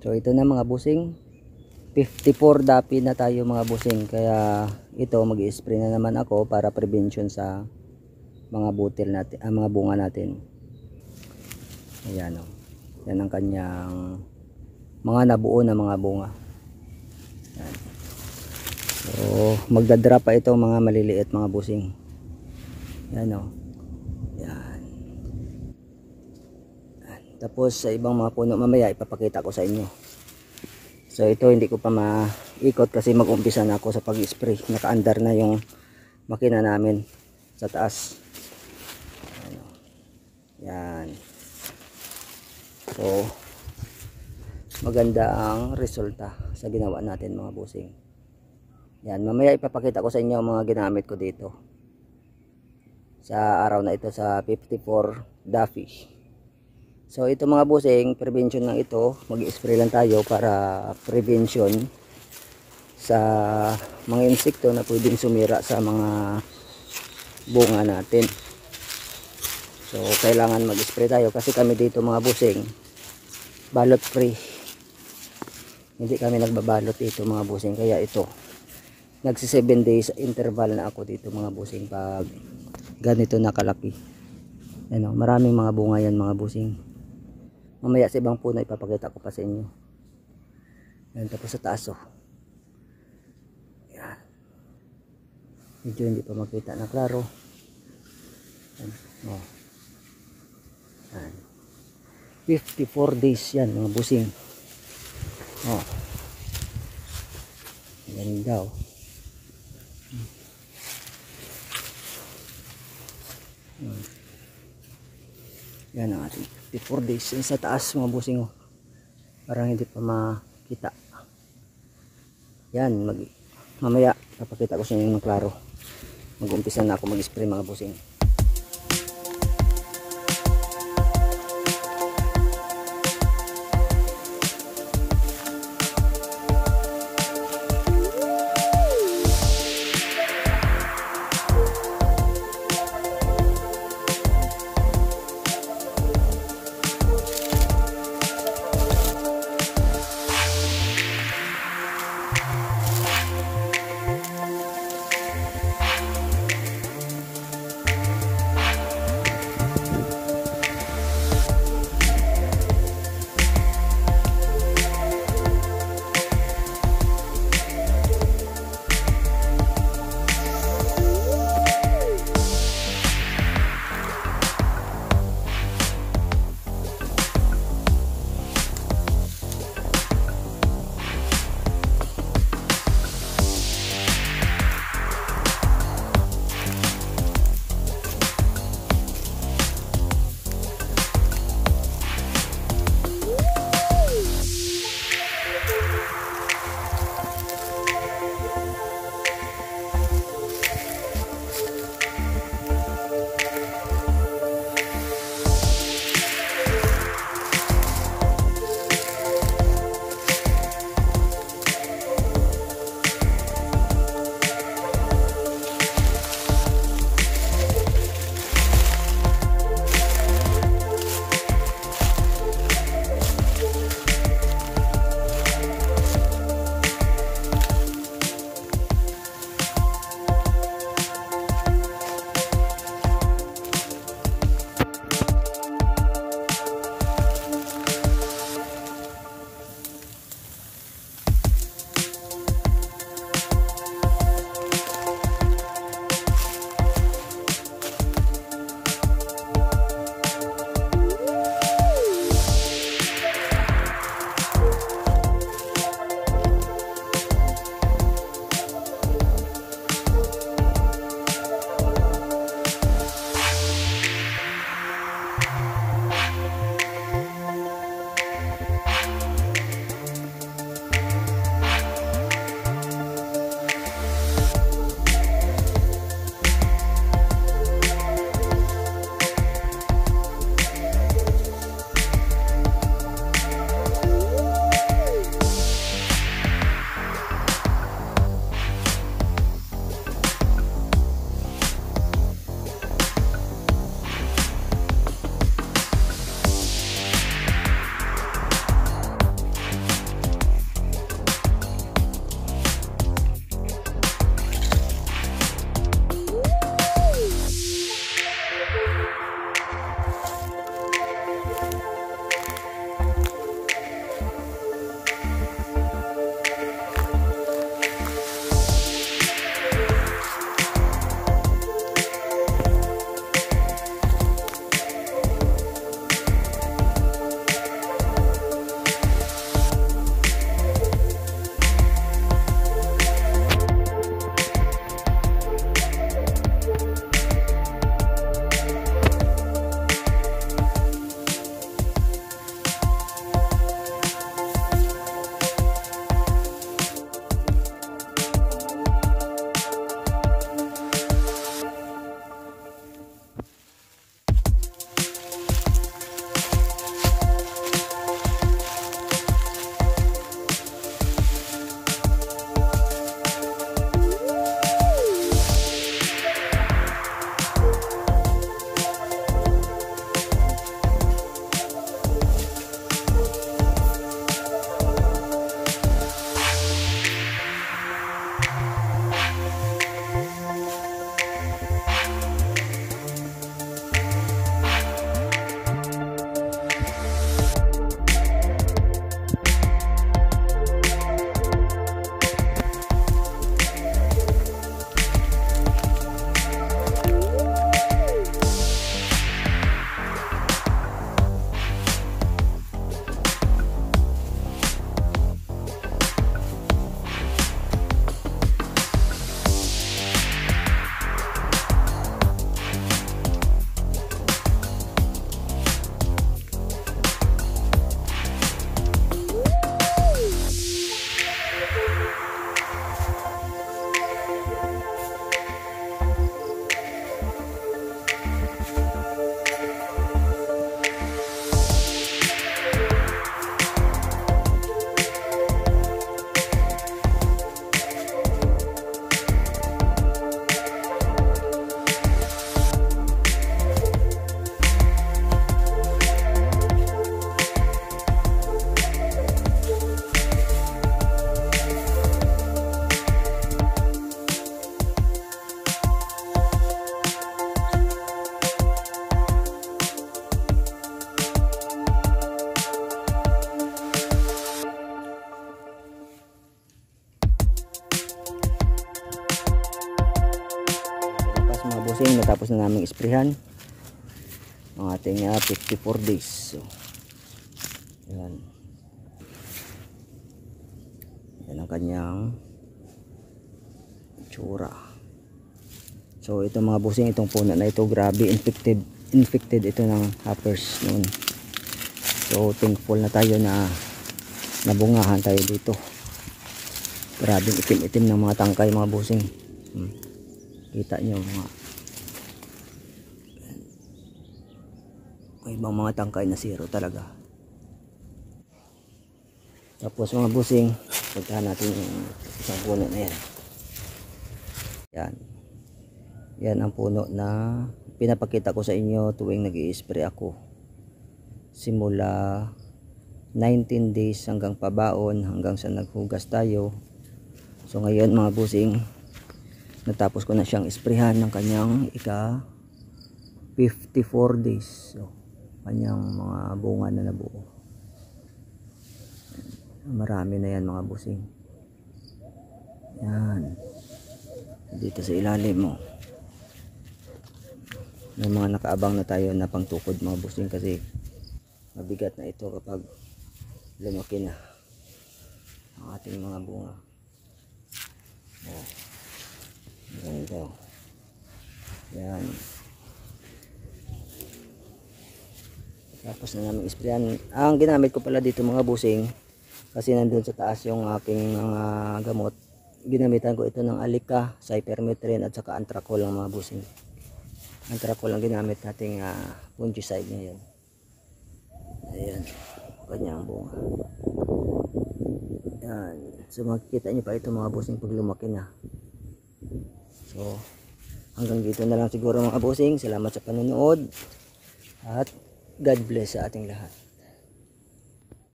So ito na mga busing, 54 dapi na tayo mga busing, kaya ito mag-i-spray na naman ako para prevention sa mga butil natin, mga bunga natin. Ayan o, yan ang kanyang mga nabuo na mga bunga. Ayan. So magdadrop pa ito mga maliliit mga busing. Ayan o, yan. Tapos sa ibang mga puno mamaya ipapakita ko sa inyo. So ito hindi ko pa maikot kasi mag-umpisa na ako sa pag-spray. Naka-andar na yung makina namin sa taas. Yan. So maganda ang resulta sa ginawa natin mga busing. Yan, mamaya ipapakita ko sa inyo ang mga ginamit ko dito sa araw na ito sa 54 Daffy. So ito mga busing, prevention lang ito. Mag-spray lang tayo para prevention sa mga insekto na pwedeng sumira sa mga bunga natin. So kailangan mag-spray tayo kasi kami dito mga busing balot free. Hindi kami nagbabalot dito mga busing, kaya ito nagsi 7 days interval na ako dito mga busing pag ganito nakalaki. Ano, maraming mga bunga yan mga busing. Mamaya sa ibang puno ipapakita ko pa sa inyo. Yan, tapos sa taas oh. Yan. Medyo hindi pa makita na klaro. Yan. Oh. Yan. 54 days yan mga busing. Oh. Yan daw. Yan ang ating 54 days. Yan sa taas mga busing oh. Parang hindi pa makita. Yan, mamaya papakita ko sa inyo ng klaro. Mag-umpisa na ako mag-spray mga busing. natapos na namin isprehan ang ating 54 days. So, yan. Yan ang kanyang itsura. So ito mga bossing, itong puno na ito, grabe infected ito ng hoppers noon. So thankful na tayo na nabungahan tayo dito. Grabe itim-itim ng mga tangkay mga bossing. Kita nyo mga ibang mga tangkay na zero talaga. Tapos mga bossing, puntahan natin yung isang puno na yan. Yan. Yan ang puno na pinapakita ko sa inyo tuwing nag-i-spray ako. Simula 19 days hanggang pabaon, hanggang sa naghugas tayo. So ngayon mga bossing, natapos ko na siyang isprehan ng kanyang ika 54 days. So kanyang mga bunga na nabuo. Marami na yan mga bossing. Yan. Dito sa ilalim mo. May mga nakaabang na tayo na pangtukod mga bossing kasi mabigat na ito kapag lumaki na ang ating mga bunga. Ganito. Yan. Tapos na namin isprayan. Ang ginamit ko pala dito mga bossing, kasi nandun sa taas yung aking mga gamot, ginamitan ko ito ng Alica, Cypermethrin at saka Antracol ang mga bossing. Antracol ang ginamit nating fungicide ngayon. Ayan, kanyang bunga. Yan. So makikita nyo pa ito mga bossing pag lumaki na. So hanggang dito na lang siguro mga bossing. Salamat sa panonood at God bless sa ating lahat.